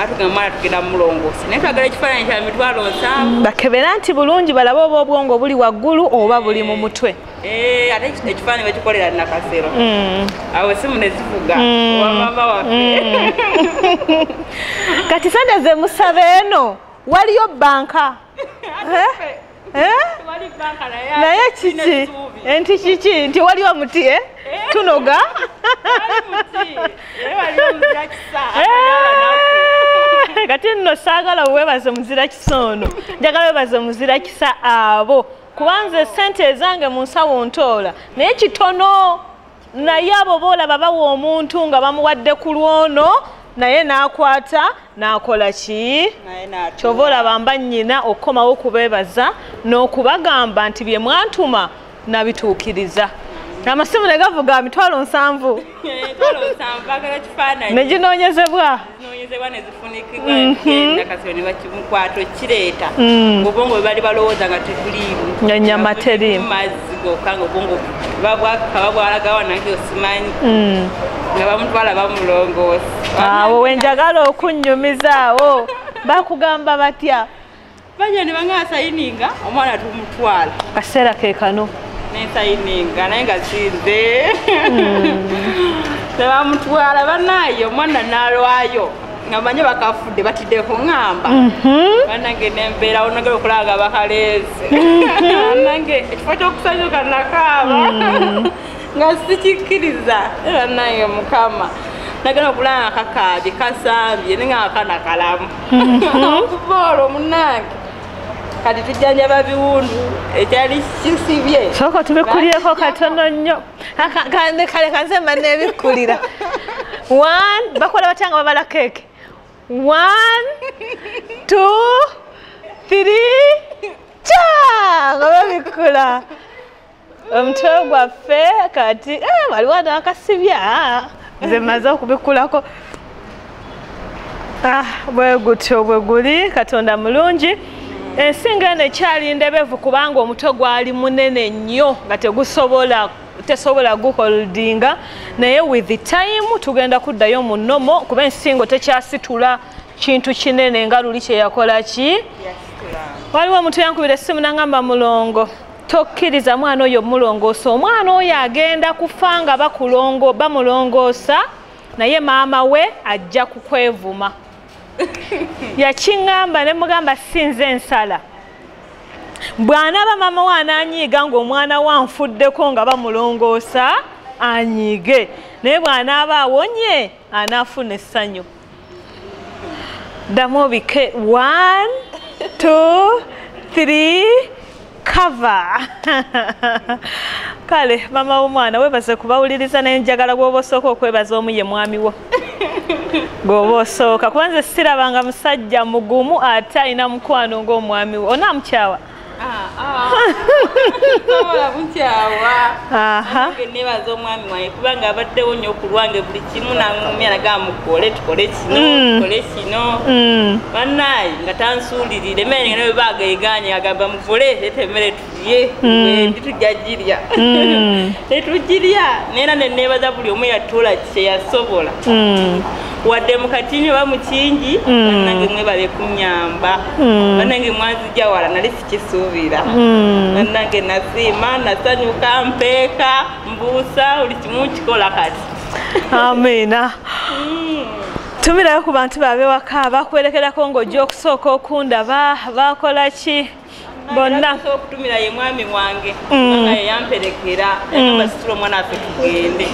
atugamba omwana tugenda mumulongoosa naye twagala ekifaananyi kya 7,000 bakebera nti bulungi balabe oba obwongo buli waggulu oba buli mu mutwe ate ekifaananyi bakikolera nakasero awo simu nezivuga owa mama waffe kati sente ze musaba eno waliyo banka naye kiki enti kiki nti waliwo muti tunoga kati nno saagala weebaze muzira kisa ono njagala weebaze muzira kisa abo kubanze sente ezange mu nsawo ntoola naye kitono naye abo boolaba bawa omuntu nga bamuwadde ku lwono naye n'akwata n'akola ki kyova olaba mba nnyina okukomawo okubeebaza n'okubagamba nti bye mwantuma nabituukiriza amasimu ne gavuga 7,000 ne ginoonyezebwa nekasionibakimukwata okireeta obwongo bwe bali balowooza nga tebuliimu enyama teriimu mazzi gokka nga obwongo kaba bwalagawa nange osimanyi nga bamutwala bamulongoosa awo wenjagala okunnyumizaawo bakugamba batya bajja ne banga asayininga omwana tumutwala kaseera ke kano nesayininga naye nga sinze tebamutwala banaye omwana nalwayo nga manye bakafudde batiddeku ŋŋamba banange nembeerawo nagala okulaga bakaleezi nange ekifo kyokusanyuka nakaaba nga sikikkiriza era nange mukama nagala okulaba nga kakaabye kasambye nenga akana kalamu okuva olwo munange kati tujjanjaba biwundu ekyali kisibye sooka tubikulyeko katono nnyo kale kanzemba nebikkulira bakola batya nga babala keeke 1 2 3 ca nga babikkula omutwe gwaffe kati waliwo nakasibya nze maze okubikkulako bwe gutyo bwe guli katonda mulungi ensinga eno ekyali ndebevu kubanga omutwe gwali munene nnyo nga tesobola guholdinga naye with the time tugenda kuddayo mu nnomo kuba ensingo tekyasitula kintu kinene nga luli kyeyakola ki waliwo omuntu yankubira essimu nangamba mulongo tokkiriza mwana oyo mulongoosa omwana oyo agenda kufa nga bamulongoosa naye maama we ajja kukwevuma yakiŋŋamba ne mugamba sinze ensala bw'anaaba maama we ananyiiga ng'omwana we anfuddeko nga bamulongoosa anyiige naye bw'anaaba awonye anaafuna essanyu ddamu obike 1 2 3 cover kale mama w'omwana webaze kubawuliriza naye njagala bw'oba osooka okwebaza omu ye mwami wo bw'oba osooka kuba nze sirabanga musajja mugumu ate alina mukwano ng'omwami wo onaamukyawa sobola mukyawa nebaza omwami wange kubanga abaddewo nnyo ku lwange buli kimu naŋumya nagaa mukole tukole kino tukole kino bannaye nga tansuulirire emmere ngene bebagayeganye agamba muvule leeta emmere tulye endi tujja girya tetugirya neera neneebaza buli omu yatoola kyeyasobola wadde mukatini oba mukingi bannange mwebale kunyamba bannange mwazijja wala nali sikisuubira bannange nasiima nasanyuka mpeeka mbuusa buli kimu kikola kati amiina tumirayo ku bantu baabe waka bakwerekerako ng'ojja okusooka okundaba bakola ki bonna okutumira ye mwami wange nga yeyamperekera basitula omwana waffe tugende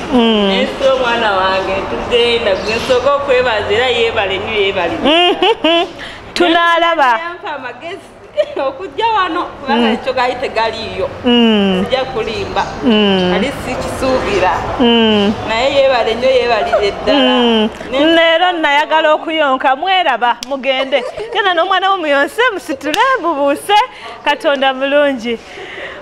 nensi omwana wange tugenda gwensooka okwebaza era yeebale nnyo yeebali tunaalaba yampa amagezi okujja wano kubanga ekyo gaali tegaliiyo sijja kulimba ali sikisuubira naye yeebale nnyo yeebalire ddala leero nayagala okuyonka mweraba mugende genda n'omwana womuyonse musitule mubuuse katonda mulungi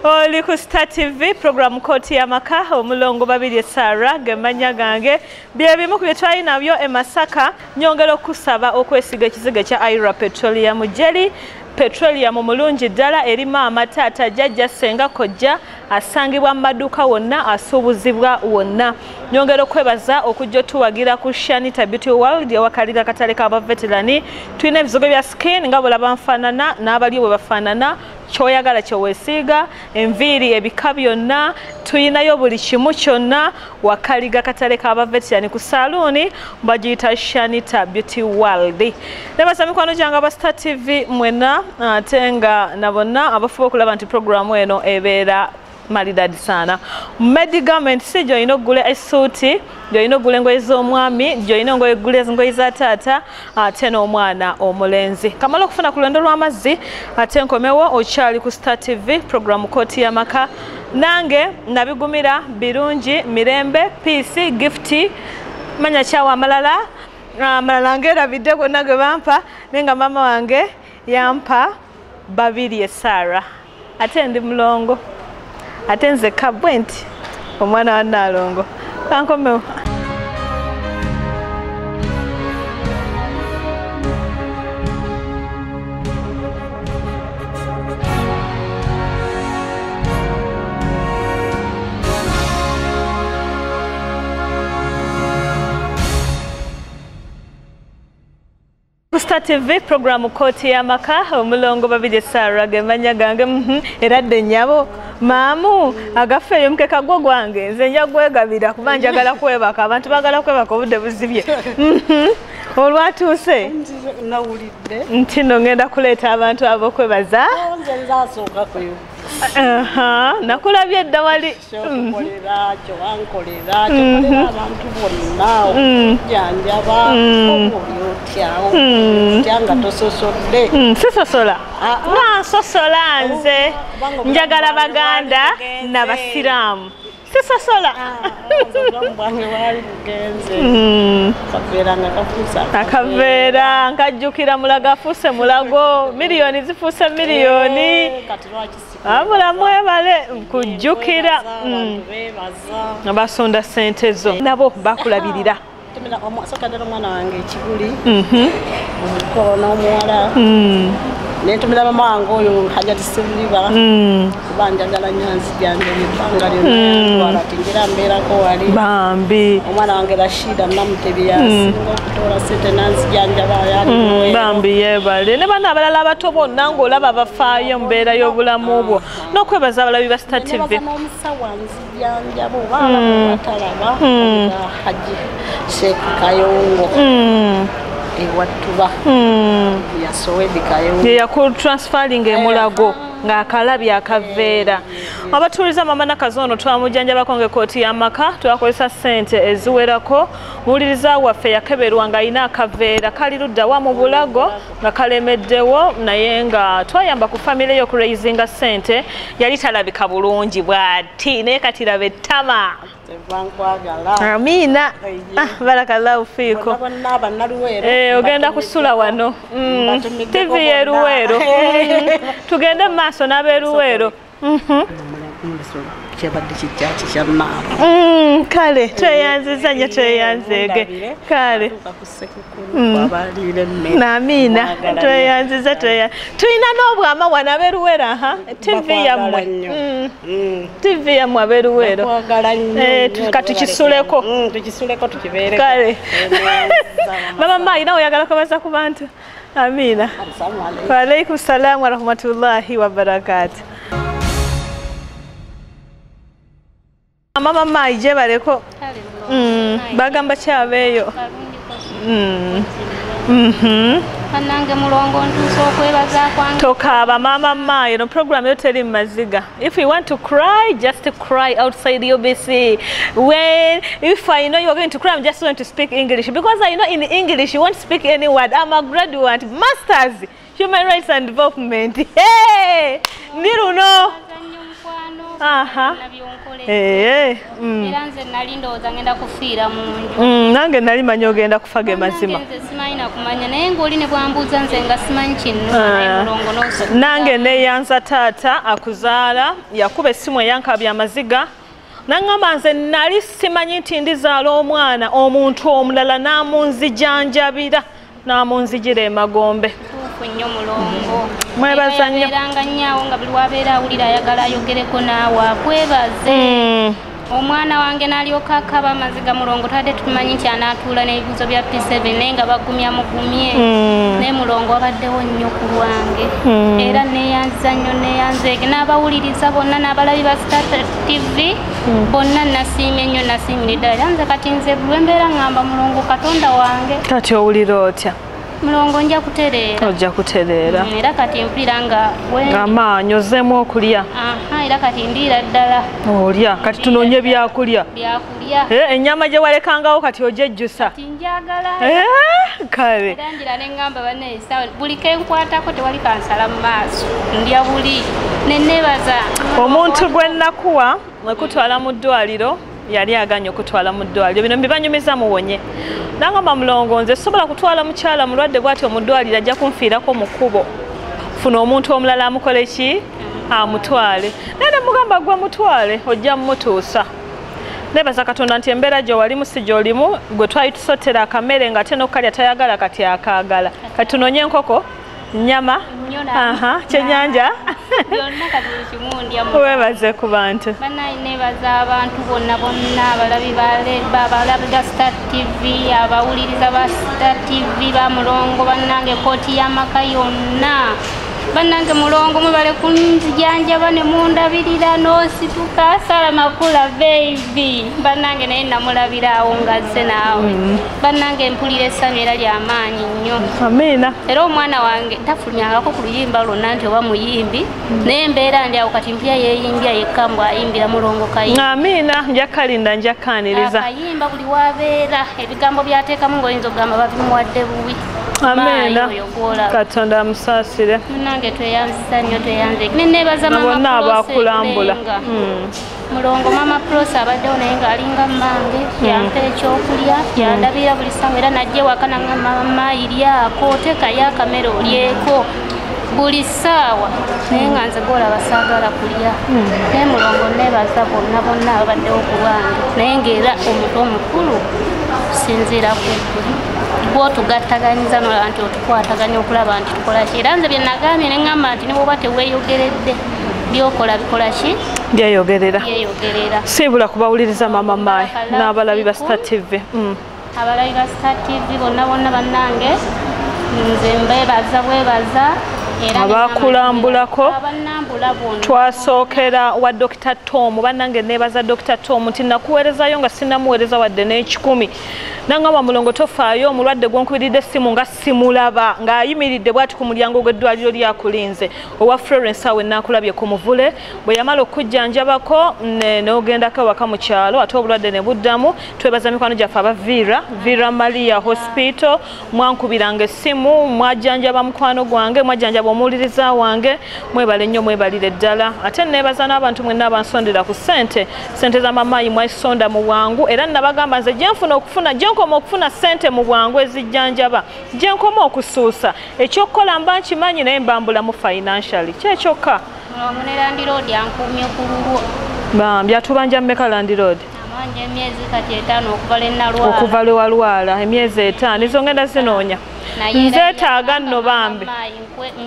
oli ku Star TV program Kooti y'Amaka omulongo babiri Sarah gemanya gange byebimu ku bye twali nabyo e Masaka nyongera okusaba okwesiga ekiziga kya Ira Petroleum Jelly petroleum mulungi ddala erima amataata jjajja senga kojja asangibwa mu maduuka wonna asuubuzibwa wonna nyongera okwebaza okujja tuwagira ku Shanita Beauty World ewakalira katale k'abaveterani tulina ebizigo bya skin nga bulaba nfaanana n'abali bwe bafaanana kyoyagala kyeweesiiga enviiri ebika byonna tulinayo buli kimu kyonna wakaliga katale k'abaveterani ku saluuni bagiyita Shanita Beauty World nebaza mikwano gyange aba Star TV mwena ate nga nabonna abafuba okulaba nti programu eno ebeera maridadi sana. Medi Garment si joino gule esuti, joino gule ngoye z'omwami, joino ngoye gule ngoye za tata, ate n'omwana omulenzi. Kamala okufuna ku lwendo lw'amazzi, ate nkomewo okyali ku Star TV program Kooti y'Amaka. Nange nabigumira birungi mirembe peace gift manya kyawa amalala amalala ngerabidde gonna ge bampa nenga mama wange yampa babiri Sarah ate ndi mulongo ate nze kabwenti omwana wa Nalongo kankomewo. Star TV program Kooti y'Amaka omulongo babiri Sarah gemanya gange eradde nyabo maamu agafeyo mukeka gwo gwange nze nja gwegabira kuba njagala kwebaka abantu bagala kwebaka obudde buzibye olwatuuse nawulidde nti no ngenda kuleeta abantu ab'okwebaza nze nzasooka kweyo nakulabye edda wali kyowankolera abantu bonna okujjanjaba obulyotyawo tyanga tososodde sisosola nsosola nze njagala baganda n'abasiraamu sisosola bwange wali bugenze kaveera nga kafuusa akaveera nkajjukira mulago afuuse mulago miliyoni zifuuse miliyoni abula mwebale kujjukira abasonda sente zo nabo bakulabirira sokaddala omwana wange ekiguli omuko n'omuwala nentumira mama wange oyo Hajati Sebuliba kuba njagala nnyo nzijjanjaba ebbanga lyonna twala tingira mbeerako wali bambi omwana wange Rashida Namutebi yasinga okutoola sente nanzijjanjaba yali bambi yeebale ne bano abalala abato bonna ng'olaba bafaayo mbeera y'obulamu bwo n'okwebaza abalabi ba Star TV n'omusawo nzijjanjaba obaala batalaba Haji Sheikh Kayongo ewattuba yasowedi Kayongo yakutransferring emulago ng'akalabye akaveera abatuuliza mama Nakazono twamujjanjabako ng'Kooti y'Amaka twakozesa ssente eziwerako muwuliriza waffe yakeberwa ng'alina akaveera kali ludda wa mu bulago nga kalemeddewo naye nga twayamba ku famire yo okuraisinga ssente yali talabika bulungi bw'ati naye kati laba ettama Amina barakallahu fiikum ogenda kusula wano TV y'eruweero tugende mu maaso n'abeeruweero kyabadde kijjaki kya maama kale tweyanziza nnyo tweyanzeege kale naamiina tweyanziza tulina n'obwama wano abeeruweero TV yammwe TV yammwe abeeruweero katukisuleko tukibeereko kale mama maayina oyagala kwebaza ku bantu amiina waalaikum salaamu warahmatullahi wabarakaatu mama maayi gyebaleko bagamba kyabeeyo Nange mulongo ntuuse okwebaza kwange tokaaba mama maayi no program yo teri maziga. If you want to cry, just cry outside the UBC. If I know you're going to cry, I'm just going to speak English because I know in English you won't speak any word. I'm a graduate, masters, human rights and development. Hey, niruno. Era nze nali ndowooza ngenda kufiira mu nju nange nali manyi ogenda kufa ge mazima nze simanyi nakumanya naye ng'oli ne bwambuuza nze nga simanyi kinno naye mulongo n'osoma nange neeyanza taata akuzaala yakuba essimu eyankabya amaziga naŋŋamba nze nali simanyi nti ndizaala omwana omuntu omulala n'amunzijanjabira n'amunzigira emagombe nnyo mulongo mwebaza nnyo yabeeranga nnyaawo nga buli wabeera awulira ayagala ayogereko naawe akwebaze omwana wange n'alyoka akaba amaziga mulongo twadde tumanyi nti anaatuula n'ebibuzo bya P7 naye nga bagumya mugumye naye mulongo wabaddewo nnyo ku lwange era neeyanziza nnyo neeyanzeege n'abawuliriza bonna n'abalabi ba Star TV bonna nasiimye nnyo nasiimira ddala era nze kati nze bwe mbeera ŋŋamba mulongo Katonda wange kati owulira otya mulongo nja kutereera. Ojja kutereera. Era kati mpulira nga amaanyi ozzeemu okulya. Era kati ndiira ddala. Olya kati tunoonye byakulya. Ennyama gye walekangawo kati ogyejjusa. Kati njagala. Kale. Era njira ne ngamba banne esawa buli ke nkwatako tewali kansala mu maaso. Ndya buli. Ne neebaza. Omuntu gwe nnakuwa ekutwala mu ddwaliro yali aganye okutwala mu ddwaliro. Bino mbibanyumiza muwonye. Nangamba mulongo nze sobola kutwala mukyala mulwadde bw'atyo mu ddwaliro ajja kunfiirako mu kkubo. Funa omuntu omulala amukole ki? Amutwale. Naye ne mugamba gwe mutwale ojja mmutuusa. Neebaza Katonda nti embeera gye walimu si gy'olimu gwe twali tusottera akamere ng'ate n'okukalya tayagala kati akaagala. Kati tunoonye enkoko, nnyama, kyennyanja. Byonna kati buli kimu ndya mu. Weebaze ku bantu. Bannaye neebaza abantu bonna abalabi ba Star TV, abawuliriza ba Star TV ba Mulongo, bannange kooti y'amaka yonna. Bannange Mulongo mwebale kunzijanjaba ne mundabirira n'osituka Sara Makula baby. Bannange naye namulabiraawo ngazze naawe. Bannange mpulira essanyu era ly'amaanyi nnyo. Amiina. Era omwana wange tafunyangako ku luyimba lwonna nti oba muyimbi naye embeera ndi awo kati mpya yeeyimbya yekka mbw ayimbira Mulongo kayimba. Amiina njakkalinda njakkaaniriza. Akayimba buli wabeera ebigambo byateekamu ng'oyinza okugamba babimuwadde bubi. Amiina. Katonda amusaasire. Munange tweyanzisa nnyo tweyanze. Neneebaza bonna abakulambula. Mulongo mama Prosa abaddewo naye ng'alinga mmange yampa ekyokulya yandabira buli ssaawa era najja ewaka nangamba mama iryako teekayo akamere olyeko buli ssaawa naye nga nze gwolaba saagala kulya. Naye Mulongo neebaza bonna ababaddewo ku lwange naye ng'era omuntu omukulu kusinziira ku ggwe. Bwotugattaganyiza nolaba nti otukwataganya okulaba nti tukola ki. Era nze bye nagambye ne ŋŋamba nti ne bwoba teweeyogeredde byokola bikola ki? Byeyogerera. Siibula kubawuliriza mama Mai n'abalabi ba Star TV. Abalabi ba Star TV bonna bannange nze bwebaza abakulambulako twasookera wa Dr. Tom. Bannange neebaza Dr. Tom nti nakuweerezayo nga sinnamuweereza wadde n'ekikumi. Nangamba Mulongo tofaayo omulwadde gw'onkubiridde essimu nga simulaba ng'ayimiridde bw'ati ku mulyango gw'eddwaliro lyakulinze. Owa Florence awe naakulabye ku Muvule bwe yamala okujjanjabako n'ogendako ewaka mu kyalo ate obulwadde ne buddamu. Twebaza mikwano gyaffe aba Vira Maria Hospital mwankubiranga essimu mwajjanjaba mukwano gwange mwajjanjaba omuwuliriza wange mwebale nnyo mwebalire ddala. Ate neebaza n'abantu mwenna abansondera ku ssente za mamayi mwesonda mu bwangu era nabagamba nze gyenkoma okufuna ssente mu bwangu ezijjanjaba gyenkoma okusuusa ekyokukola mba nkimanyi naye mbambulamu financially kyekyokka. Ne Land Road ankuumye ku lulwo. Bambi atubanja mmeka Land Road? Amanja emyezi kati 5 okuva lwe nalwala. Okuva lwe walwala emyezi 5 izo ngenda zinoonya. Nzeetaaga nno bambi.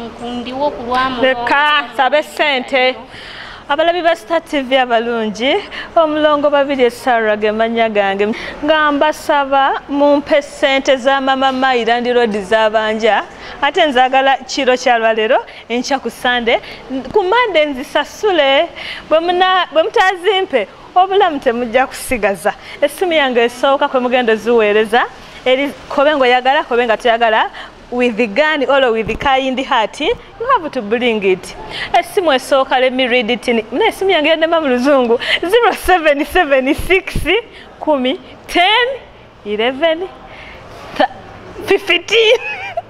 Nkundiwo ku lwamu. Leka sabe ssente. Abalabi ba Star TV abalungi Omulongo babiri Sarah gemanya gange nga mbasaba mumpe ssente za mama Mai Land Road z'abanja ate nzagala kiro kya lwalero enkya ku Sunday ku Monday nzisasule bwe mutazimpe obulamu temujja kusigaza. Essimu yange esooka kwe mugenda ziweereza eri kobe ngoyagala kobe nga toyagala with the gun or with the kind heart, you have to bring it. Esimu esooka, let me read it in esimu yange yannema mu luzungu 0776 10 11 15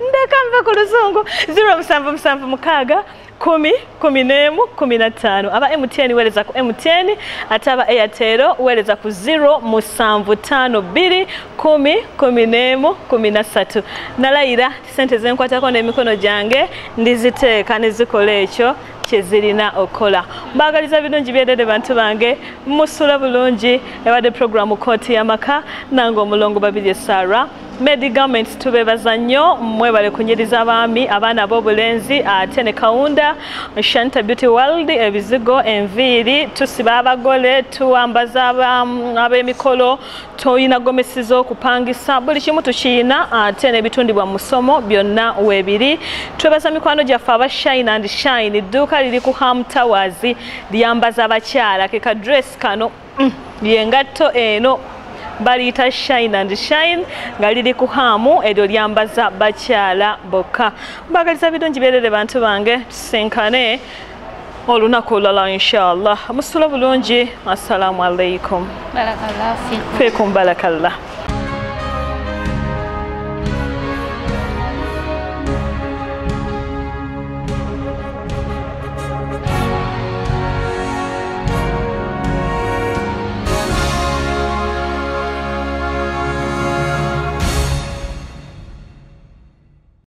ndakamva ku luzungu 0776 10 11 15. Aba MTN weleza ku MTN ate aba Airtel weleza ku 0752 10 11 13. Nalayira sente zenkwatako n'emikono gyange ndiziteeka ne zikola ekyo kyezirina okola. Mbagaliza birungi byedede bantu bange musula bulungi ebadde programu kooti y'amaka nange Omulongo babiri Sarah. Medi Government tubebaza nnyo mwebale kunyiriza abaami abaana ab'obulenzi ate ne Kaunda Shanta Beauty World ebizigo enviiri tusiba abagole tuwambaza ab'emikolo toyina gomesizo okupangisa buli kimu tukiyina ate n'ebitundibwa mu musomo byonna weebiri. Twebaza mikwano gyaffe aba Shine and Shine edduuka liri ku Ham Towers lyambaza abakyala ke ka dress kano yengatto eno baliyita Shine and Shine nga liri ku Hamu eryo lyambaza bakyala bokka. Mbagaliza birungi beerere bantu bange tusinkane olunaku olulala inshallah. Musula bulungi. Assalamu alaikum. Barakallahu fikum. Fikum barakallah.